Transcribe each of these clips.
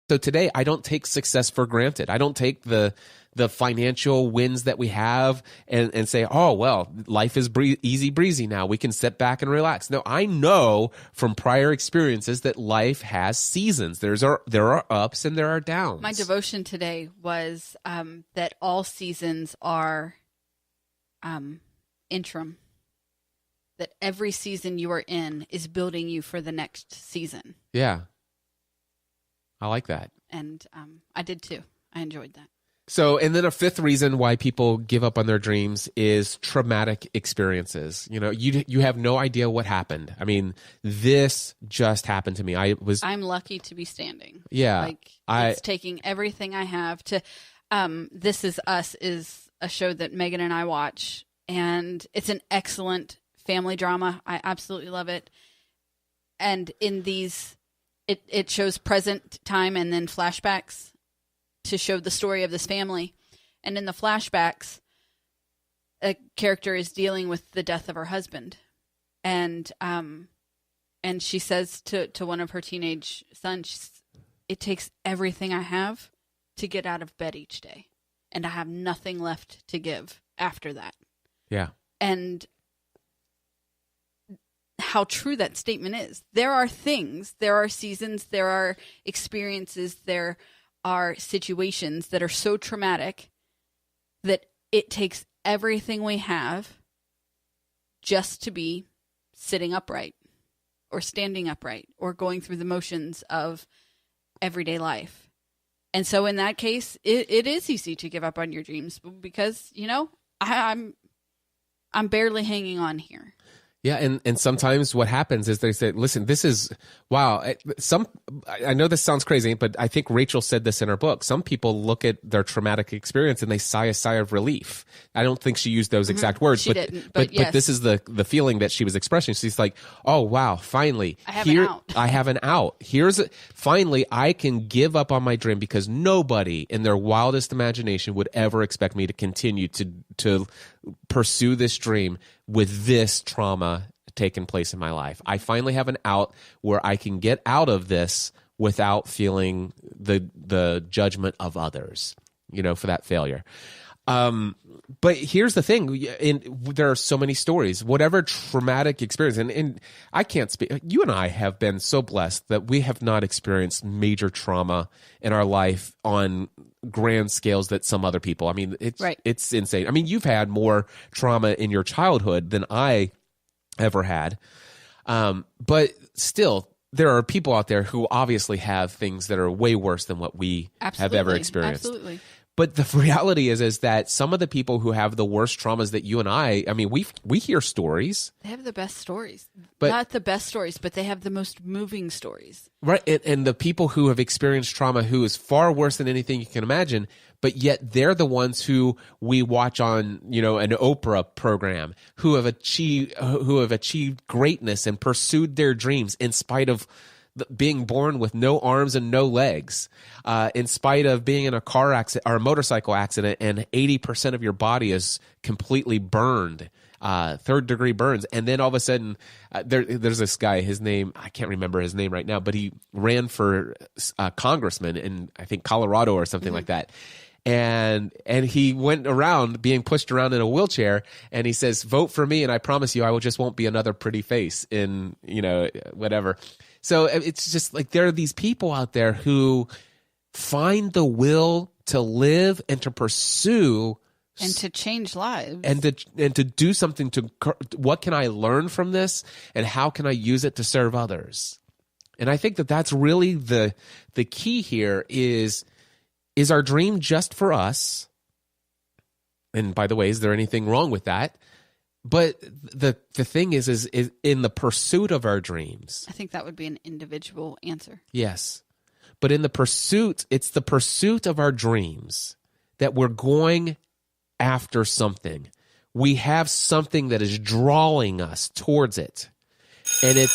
So today, I don't take success for granted. I don't take the financial wins that we have and say, oh, well, life is easy breezy now. We can sit back and relax. No, I know from prior experiences that life has seasons. There are ups and there are downs. My devotion today was that all seasons are interim. That every season you are in is building you for the next season. Yeah. I like that. And I did too. I enjoyed that. So, and then a fifth reason why people give up on their dreams is traumatic experiences. You know, you have no idea what happened. I mean, this just happened to me. I'm lucky to be standing. Yeah. It's taking everything I have to, This Is Us is a show that Megan and I watch, and it's an excellent family drama. I absolutely love it. And in these, it shows present time and then flashbacks to show the story of this family. And in the flashbacks, a character is dealing with the death of her husband. And she says to one of her teenage sons, it takes everything I have to get out of bed each day. And I have nothing left to give after that. Yeah. And how true that statement is. There are things, there are seasons, there are experiences, there are situations that are so traumatic that it takes everything we have just to be sitting upright or standing upright or going through the motions of everyday life. And so in that case, it is easy to give up on your dreams because, you know, I'm barely hanging on here. Yeah, and sometimes what happens is they say, listen, this is, wow, I know this sounds crazy, but I think Rachel said this in her book. Some people look at their traumatic experience and they sigh a sigh of relief. I don't think she used those exact words, she didn't, but yes. But this is the feeling that she was expressing. She's like, oh, wow, finally. I have an out. I have an out. Finally, I can give up on my dream because nobody in their wildest imagination would ever expect me to continue to pursue this dream with this trauma taking place in my life. I finally have an out where I can get out of this without feeling the judgment of others, you know, for that failure. But here's the thing, there are so many stories, whatever traumatic experience, and I can't speak, you and I have been so blessed that we have not experienced major trauma in our life on grand scales that some other people. I mean, it's insane. I mean, you've had more trauma in your childhood than I ever had. But still, there are people out there who obviously have things that are way worse than what we have ever experienced. Absolutely. But the reality is that some of the people who have the worst traumas that you and I mean, we hear stories. They have the best stories. Not the best stories, but they have the most moving stories. Right. And the people who have experienced trauma who is far worse than anything you can imagine, but yet they're the ones who we watch on, you know, an Oprah program, who have achieved greatness and pursued their dreams in spite of being born with no arms and no legs, in spite of being in a car accident or a motorcycle accident and 80% of your body is completely burned, third-degree burns. And then all of a sudden, there's this guy, his name, I can't remember his name right now, but he ran for congressman in, I think, Colorado or something like that. And he went around being pushed around in a wheelchair, and he says, vote for me, and I promise you I just won't be another pretty face in, you know, whatever. So it's just like there are these people out there who find the will to live and to pursue and to change lives and to do something. What can I learn from this, and how can I use it to serve others? And I think that that's really the key here is our dream just for us? And by the way, is there anything wrong with that? But the thing is in the pursuit of our dreams. I think that would be an individual answer. Yes. But in the pursuit, it's the pursuit of our dreams that we're going after something. We have something that is drawing us towards it. And it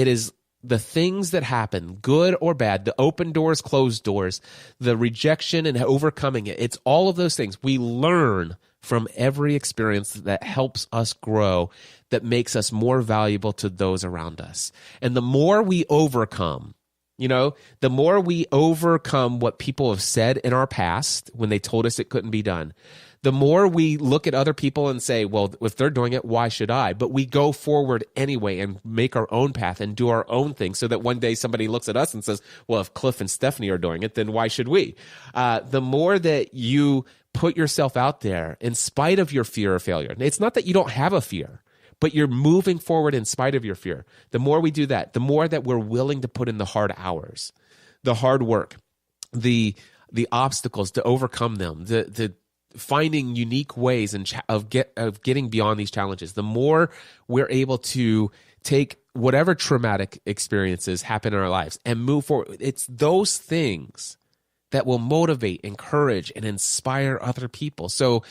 is the things that happen, good or bad, the open doors, closed doors, the rejection and overcoming it. It's all of those things. We learn from every experience that helps us grow, that makes us more valuable to those around us. And the more we overcome, You know, the more we overcome what people have said in our past when they told us it couldn't be done, the more we look at other people and say, well, if they're doing it, why should I? But we go forward anyway and make our own path and do our own thing so that one day somebody looks at us and says, well, if Cliff and Stephanie are doing it, then why should we? The more that you put yourself out there in spite of your fear of failure, it's not that you don't have a fear, but you're moving forward in spite of your fear. The more we do that, the more that we're willing to put in the hard hours, the hard work, the obstacles to overcome them, the finding unique ways of getting beyond these challenges, the more we're able to take whatever traumatic experiences happen in our lives and move forward. It's those things that will motivate, encourage, and inspire other people. So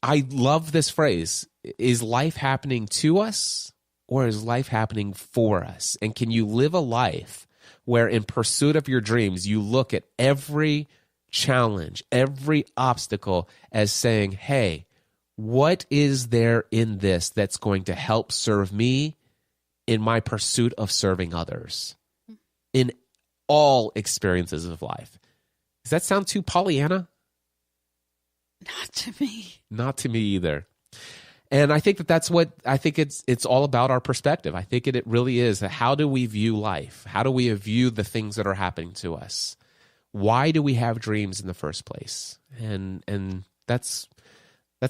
I love this phrase. Is life happening to us or is life happening for us? And can you live a life where in pursuit of your dreams, you look at every challenge, every obstacle as saying, hey, what is there in this that's going to help serve me in my pursuit of serving others in all experiences of life? Does that sound too Pollyanna? Not to me. Not to me either. And I think that's what I think it's all about, our perspective. I think it really is. How do we view life? How do we view the things that are happening to us? Why do we have dreams in the first place? And that's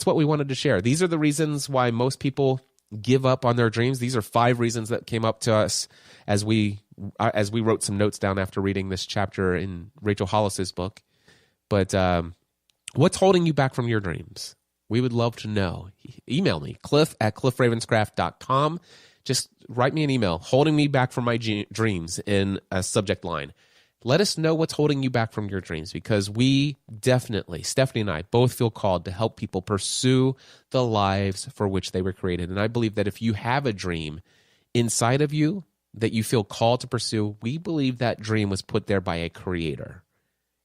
what we wanted to share. These are the reasons why most people give up on their dreams. These are 5 reasons that came up to us as we wrote some notes down after reading this chapter in Rachel Hollis's book. But what's holding you back from your dreams? We would love to know. Email me, cliff@cliffravenscraft.com. Just write me an email, holding me back from my dreams in a subject line. Let us know what's holding you back from your dreams, because we definitely, Stephanie and I, both feel called to help people pursue the lives for which they were created. And I believe that if you have a dream inside of you that you feel called to pursue, we believe that dream was put there by a creator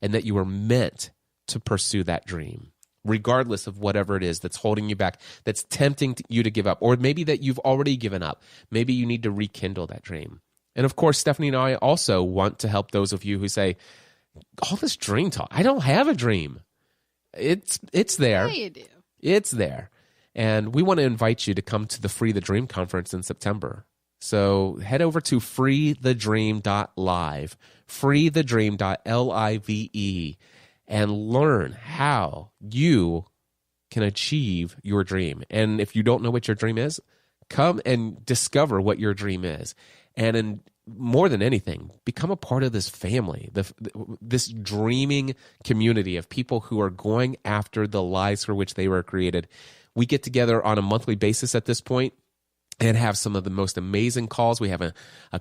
and that you were meant to pursue that dream, regardless of whatever it is that's holding you back, that's tempting you to give up, or maybe that you've already given up. Maybe you need to rekindle that dream. And of course, Stephanie and I also want to help those of you who say, all this dream talk, I don't have a dream. It's there. Yeah, you do. It's there. And we want to invite you to come to the Free the Dream conference in September. So head over to freethedream.live, freethedream.live, and learn how you can achieve your dream. And if you don't know what your dream is, come and discover what your dream is. And more than anything, become a part of this family, this dreaming community of people who are going after the lives for which they were created. We get together on a monthly basis at this point and have some of the most amazing calls. We have a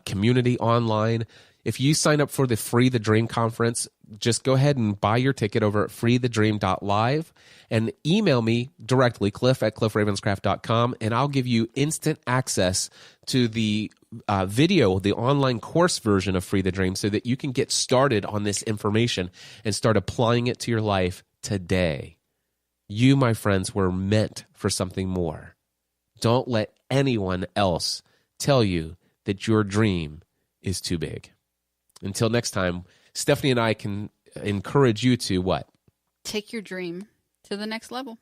community online. If you sign up for the Free the Dream conference, just go ahead and buy your ticket over at freethedream.live and email me directly, cliff@cliffravenscraft.com, and I'll give you instant access to the video, the online course version of Free the Dream, so that you can get started on this information and start applying it to your life today. You, my friends, were meant for something more. Don't let anyone else tell you that your dream is too big. Until next time, Stephanie and I can encourage you to what? Take your dream to the next level.